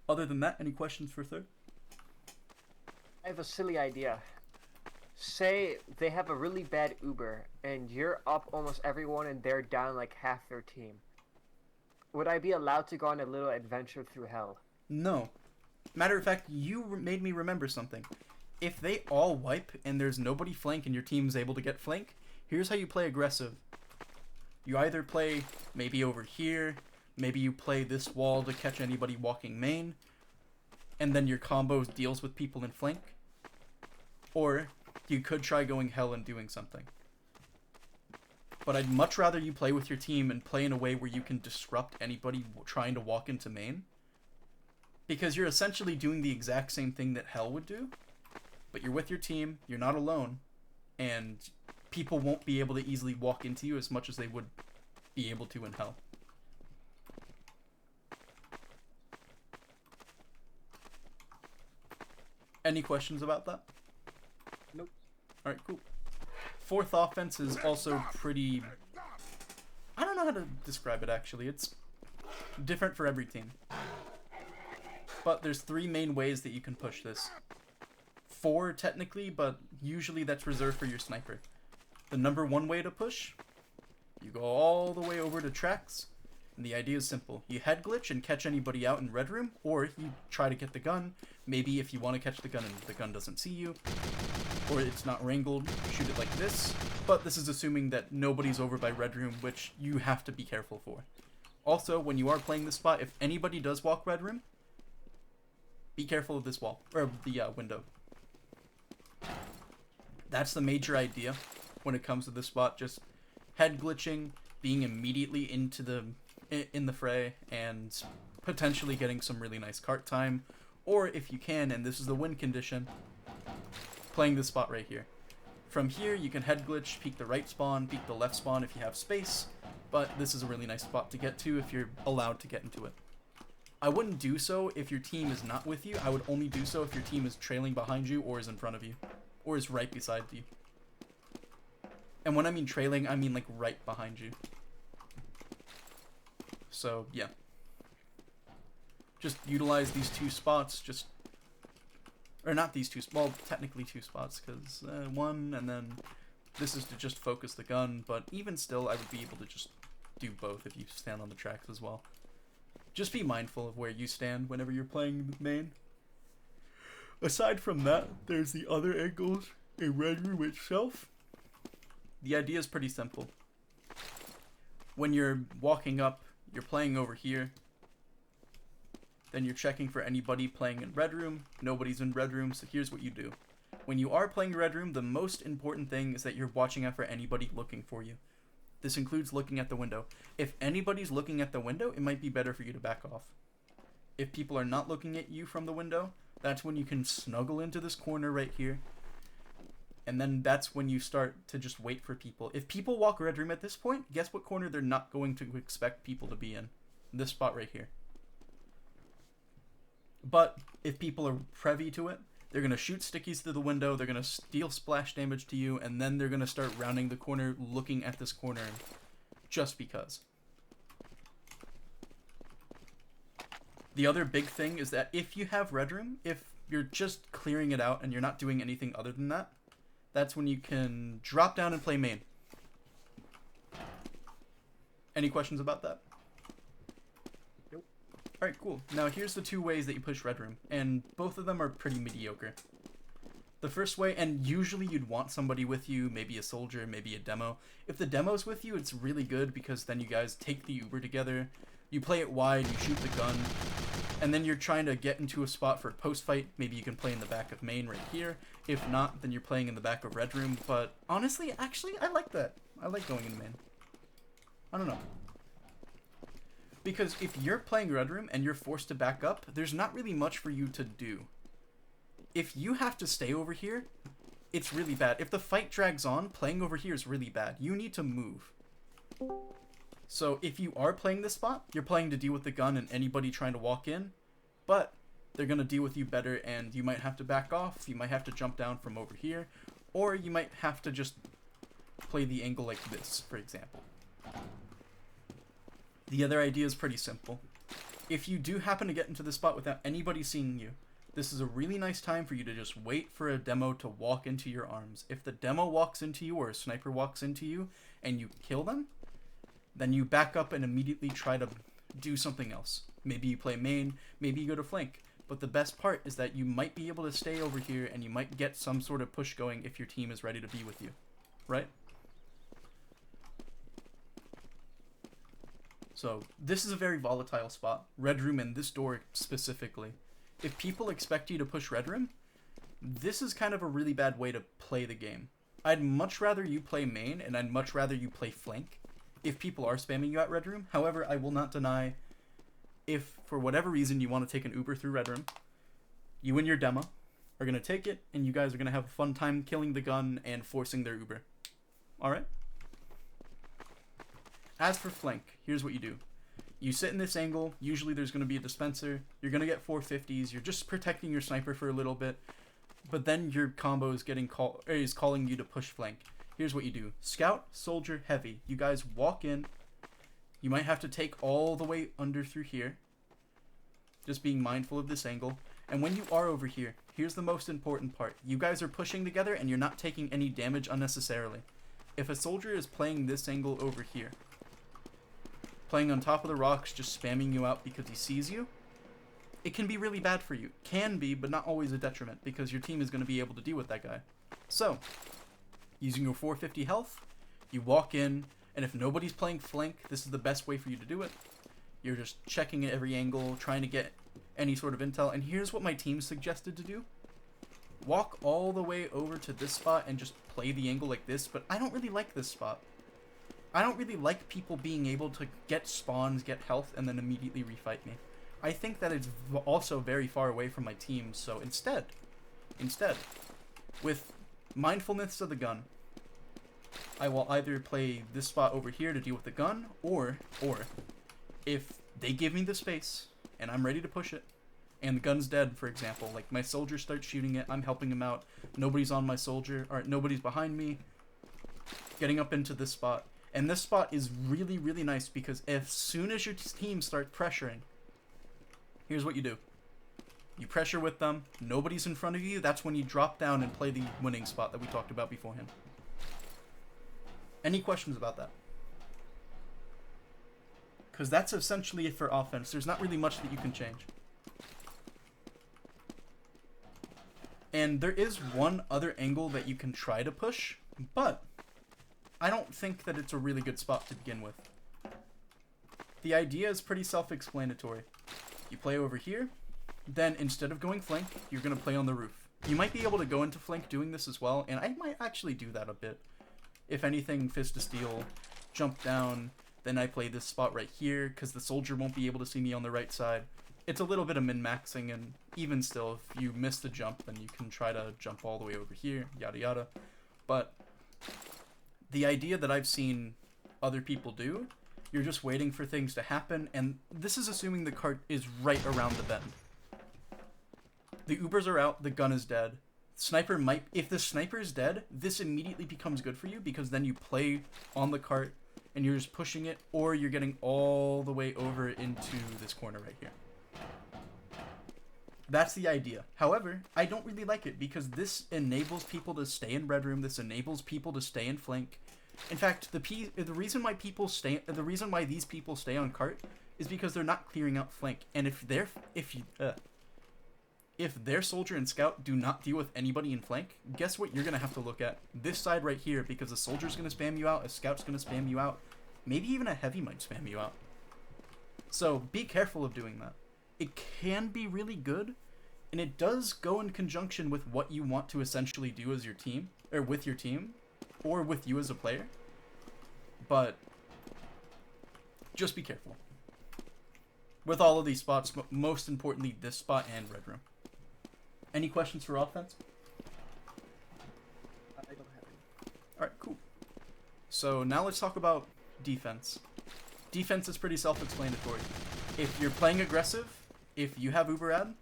Other than that, any questions for third? I have a silly idea. Say they have a really bad Uber and you're up almost everyone and they're down like half their team. Would I be allowed to go on a little adventure through hell? No. Matter of fact, you made me remember something. If they all wipe and there's nobody flank and your team's able to get flank, here's how you play aggressive. You either play maybe over here, maybe you play this wall to catch anybody walking main, and then your combo deals with people in flank. Or you could try going hell and doing something. But I'd much rather you play with your team and play in a way where you can disrupt anybody trying to walk into main. Because you're essentially doing the exact same thing that hell would do, but you're with your team, you're not alone, and people won't be able to easily walk into you as much as they would be able to in hell. Any questions about that? Nope. Alright, cool. Fourth offense is also pretty... I don't know how to describe it, actually. It's different for every team. But there's 3 main ways that you can push this. 4 technically, but usually that's reserved for your sniper. The number 1 way to push, you go all the way over to tracks, and the idea is simple. You head glitch and catch anybody out in red room, or you try to get the gun. Maybe if you want to catch the gun and the gun doesn't see you, or it's not wrangled, shoot it like this. But this is assuming that nobody's over by red room, which you have to be careful for. Also, when you are playing this spot, if anybody does walk red room, be careful of this wall, or the window. That's the major idea when it comes to this spot. Just head glitching, being immediately into in the fray, and potentially getting some really nice cart time. Or if you can, and this is the win condition, playing this spot right here. From here, you can head glitch, peek the right spawn, peek the left spawn if you have space, but this is a really nice spot to get to if you're allowed to get into it. I wouldn't do so if your team is not with you. I would only do so if your team is trailing behind you or is in front of you, or is right beside you. And when I mean trailing, I mean like right behind you. So, yeah. Just utilize these 2 spots, or not these 2, well, technically 2 spots, because 1, and then this is to just focus the gun, but even still, I would be able to just do both if you stand on the tracks as well. Just be mindful of where you stand whenever you're playing main. Aside from that, there's the other angles in red room itself. The idea is pretty simple. When you're walking up, you're playing over here. Then you're checking for anybody playing in red room. Nobody's in red room, so here's what you do. When you are playing red room, the most important thing is that you're watching out for anybody looking for you. This includes looking at the window. If anybody's looking at the window, it might be better for you to back off. If people are not looking at you from the window, that's when you can snuggle into this corner right here. And then that's when you start to just wait for people. If people walk red room at this point, guess what corner they're not going to expect people to be in? This spot right here. But if people are privy to it, they're going to shoot stickies through the window, they're going to deal splash damage to you, and then they're going to start rounding the corner, looking at this corner, just because. The other big thing is that if you have red room, if you're just clearing it out and you're not doing anything other than that, that's when you can drop down and play main. Any questions about that? Nope. Alright, cool. Now here's the 2 ways that you push red room, and both of them are pretty mediocre. The first way, and usually you'd want somebody with you, maybe a soldier, maybe a demo. If the demo's with you, it's really good because then you guys take the Uber together, you play it wide, you shoot the gun, and then you're trying to get into a spot for a post fight. Maybe you can play in the back of main right here. If not, then you're playing in the back of red room. But honestly, actually, I like that. I like going into main. I don't know. Because if you're playing red room and you're forced to back up, there's not really much for you to do. If you have to stay over here, it's really bad. If the fight drags on, playing over here is really bad. You need to move. So if you are playing this spot, you're playing to deal with the gun and anybody trying to walk in, but they're going to deal with you better, and you might have to back off, you might have to jump down from over here, or you might have to just play the angle like this, for example. The other idea is pretty simple. If you do happen to get into this spot without anybody seeing you, this is a really nice time for you to just wait for a demo to walk into your arms. If the demo walks into you or a sniper walks into you and you kill them, then you back up and immediately try to do something else. Maybe you play main, maybe you go to flank. But the best part is that you might be able to stay over here and you might get some sort of push going if your team is ready to be with you. Right? So, this is a very volatile spot. Red room and this door specifically. If people expect you to push red room, this is kind of a really bad way to play the game. I'd much rather you play main, and I'd much rather you play flank if people are spamming you at red room. However, I will not deny, if for whatever reason you want to take an Uber through red room, you and your demo are going to take it, and you guys are going to have a fun time killing the gun and forcing their Uber. Alright? As for flank, here's what you do. You sit in this angle, usually there's going to be a dispenser, you're going to get 450s, you're just protecting your sniper for a little bit, but then your combo is calling you to push flank. Here's what you do. Scout, soldier, heavy. You guys walk in, you might have to take all the way under through here, just being mindful of this angle, and when you are over here, here's the most important part. You guys are pushing together and you're not taking any damage unnecessarily. If a soldier is playing this angle over here, playing on top of the rocks, just spamming you out because he sees you, it can be really bad for you. Can be, but not always a detriment, because your team is going to be able to deal with that guy. So, using your 450 health, you walk in, and if nobody's playing flank, this is the best way for you to do it. You're just checking at every angle, trying to get any sort of intel, and here's what my team suggested to do. Walk all the way over to this spot and just play the angle like this, but I don't really like this spot. I don't really like people being able to get spawns, get health, and then immediately refight me. I think that it's also very far away from my team, so instead, with mindfulness of the gun, I will either play this spot over here to deal with the gun, or if they give me the space, and I'm ready to push it, and the gun's dead, for example, like my soldier starts shooting it, I'm helping him out, nobody's on my soldier, or nobody's behind me, getting up into this spot. And this spot is really, really nice because as soon as your team starts pressuring, here's what you do. You pressure with them, nobody's in front of you, that's when you drop down and play the winning spot that we talked about beforehand. Any questions about that? Because that's essentially it for offense. There's not really much that you can change. And there is one other angle that you can try to push, but I don't think that it's a really good spot to begin with. The idea is pretty self-explanatory. You play over here, then instead of going flank, you're going to play on the roof. You might be able to go into flank doing this as well, and I might actually do that a bit. If anything, Fist of Steel, jump down, then I play this spot right here, because the soldier won't be able to see me on the right side. It's a little bit of min-maxing, and even still, if you miss the jump, then you can try to jump all the way over here, yada yada. But the idea that I've seen other people do, you're just waiting for things to happen, and this is assuming the cart is right around the bend. The Ubers are out, the gun is dead. Sniper might, if the sniper is dead, this immediately becomes good for you, because then you play on the cart, and you're just pushing it, or you're getting all the way over into this corner right here. That's the idea. However, I don't really like it, because this enables people to stay in red room, this enables people to stay in flank. In fact, the reason why these people stay on cart is because they're not clearing out flank. And if their soldier and scout do not deal with anybody in flank, guess what you're gonna have to look at? This side right here, because a soldier's gonna spam you out, a scout's gonna spam you out, maybe even a heavy might spam you out. So be careful of doing that. it can be really good, and it does go in conjunction with what you want to essentially do as your team, or with your team, or with you as a player. But just be careful. With all of these spots, most importantly, this spot and red room. Any questions for offense? I don't have any. Alright, cool. So now let's talk about defense. Defense is pretty self-explanatory. If you're playing aggressive, if you have Uberad,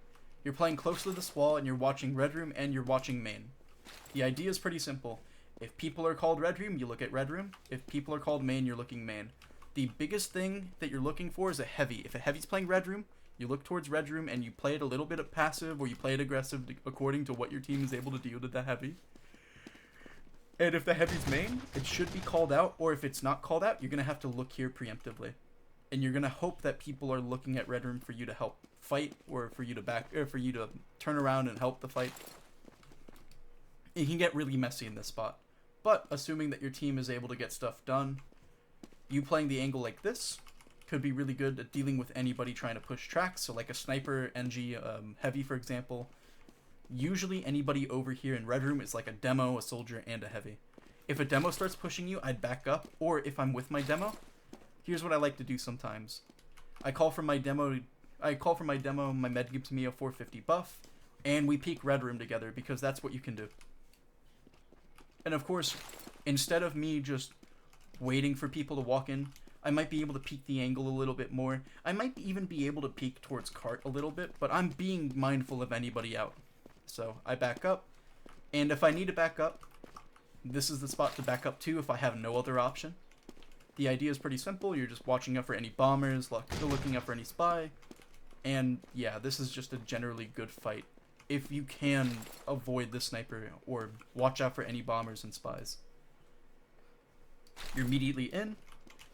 you're playing close to this wall and you're watching red room and you're watching main. The idea is pretty simple. If people are called red room, you look at red room. If people are called main, you're looking main. The biggest thing that you're looking for is a heavy. If a heavy's playing red room, you look towards red room and you play it a little bit of passive or you play it aggressive according to what your team is able to deal to the heavy. And if the heavy's main, it should be called out, or if it's not called out, you're going to have to look here preemptively. And you're going to hope that people are looking at red room for you to help fight, or for you to turn around and help the fight. It can get really messy in this spot. But assuming that your team is able to get stuff done, you playing the angle like this could be really good at dealing with anybody trying to push tracks. So like a sniper, NG, heavy, for example. Usually anybody over here in red room is like a demo, a soldier, and a heavy. If a demo starts pushing you, I'd back up. Or if I'm with my demo, here's what I like to do sometimes. I call for my demo, my med gives me a 450 buff, and we peek red room together because that's what you can do. And of course, instead of me just waiting for people to walk in, I might be able to peek the angle a little bit more. I might even be able to peek towards cart a little bit, but I'm being mindful of anybody out. So I back up, and if I need to back up, this is the spot to back up to if I have no other option. The idea is pretty simple. You're just watching out for any bombers, looking out for any spy, and yeah, this is just a generally good fight if you can avoid the sniper or watch out for any bombers and spies. You're immediately in.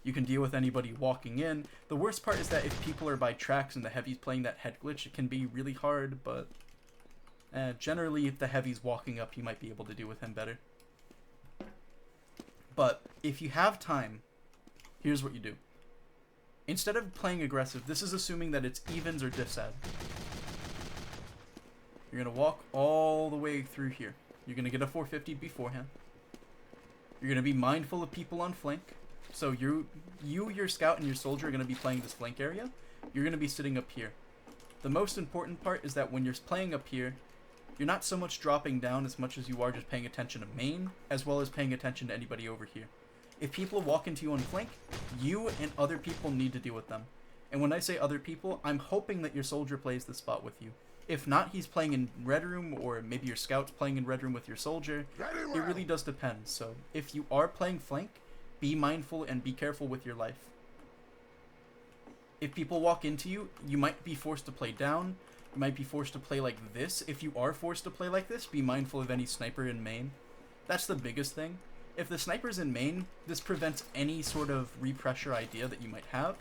You can deal with anybody walking in. The worst part is that if people are by tracks and the heavy's playing that head glitch, it can be really hard, but generally if the heavy's walking up, you might be able to deal with him better. But if you have time, here's what you do. Instead of playing aggressive, this is assuming that it's evens or diffsad. You're going to walk all the way through here. You're going to get a 450 beforehand. You're going to be mindful of people on flank. So your scout and your soldier are going to be playing this flank area. You're going to be sitting up here. The most important part is that when you're playing up here, you're not so much dropping down as much as you are just paying attention to main, as well as paying attention to anybody over here. If people walk into you on flank, you and other people need to deal with them. And when I say other people, I'm hoping that your soldier plays this spot with you. If not, he's playing in red room, or maybe your scout's playing in red room with your soldier. It really does depend. So if you are playing flank, be mindful and be careful with your life. If people walk into you, you might be forced to play down. You might be forced to play like this. If you are forced to play like this, be mindful of any sniper in main. That's the biggest thing. If the sniper's in main, this prevents any sort of repressure idea that you might have.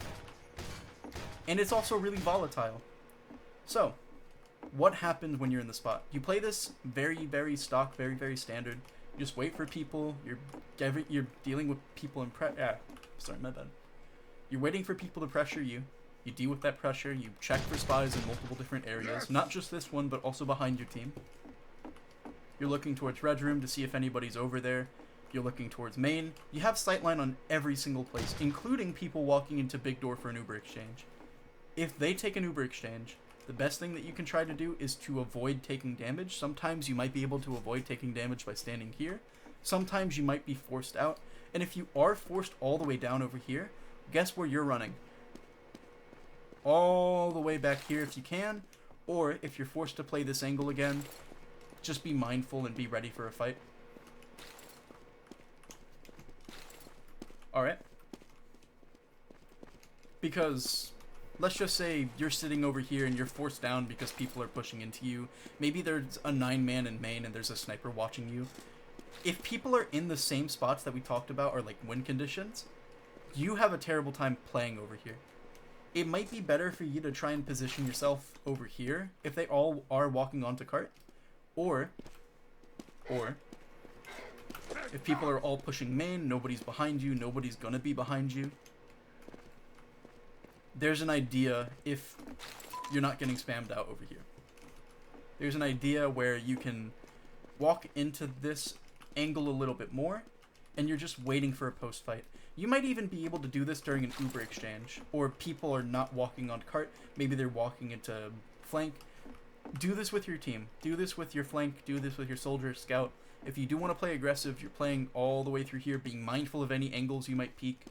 And it's also really volatile. So, what happens when you're in the spot? You play this very, very stock, very, very standard. You just wait for people. You're dealing with people in sorry, my bad. You're waiting for people to pressure you. You deal with that pressure. You check for spies in multiple different areas. Not just this one, but also behind your team. You're looking towards red room to see if anybody's over there. You're looking towards main. You have sightline on every single place, including people walking into big door for an Uber exchange. If they take an Uber exchange, the best thing that you can try to do is to avoid taking damage. Sometimes you might be able to avoid taking damage by standing here. Sometimes you might be forced out. And if you are forced all the way down over here, guess where you're running? All the way back here if you can. Or if you're forced to play this angle again, just be mindful and be ready for a fight. Alright. Because let's just say you're sitting over here and you're forced down because people are pushing into you. Maybe there's a 9-man in main and there's a sniper watching you. If people are in the same spots that we talked about, or like win conditions, you have a terrible time playing over here. It might be better for you to try and position yourself over here if they all are walking onto cart. Or if people are all pushing main, nobody's behind you, nobody's gonna be behind you. There's an idea, if you're not getting spammed out over here. There's an idea where you can walk into this angle a little bit more, and you're just waiting for a post fight. You might even be able to do this during an Uber exchange, or people are not walking on cart, maybe they're walking into flank. Do this with your team. Do this with your flank. Do this with your soldier, scout. If you do want to play aggressive, you're playing all the way through here, being mindful of any angles you might peek,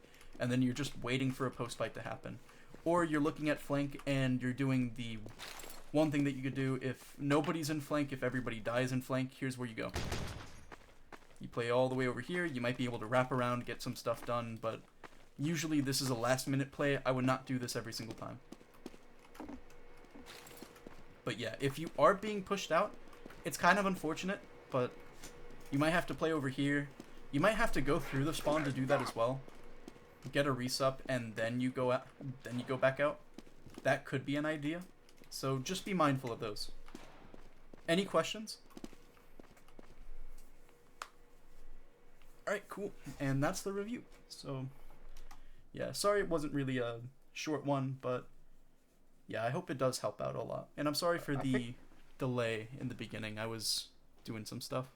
and then you're just waiting for a post fight to happen. Or you're looking at flank and you're doing the one thing that you could do if nobody's in flank, if everybody dies in flank, here's where you go. You play all the way over here, you might be able to wrap around, get some stuff done, but usually this is a last minute play. I would not do this every single time. But yeah, if you are being pushed out, it's kind of unfortunate, but you might have to play over here. You might have to go through the spawn to do that as well. Get a resup and then you go out, then you go back out. That could be an idea. So just be mindful of those. Any questions? Alright, cool. And that's the review. So yeah, sorry it wasn't really a short one, but yeah, I hope it does help out a lot. And I'm sorry for the delay in the beginning. I was doing some stuff.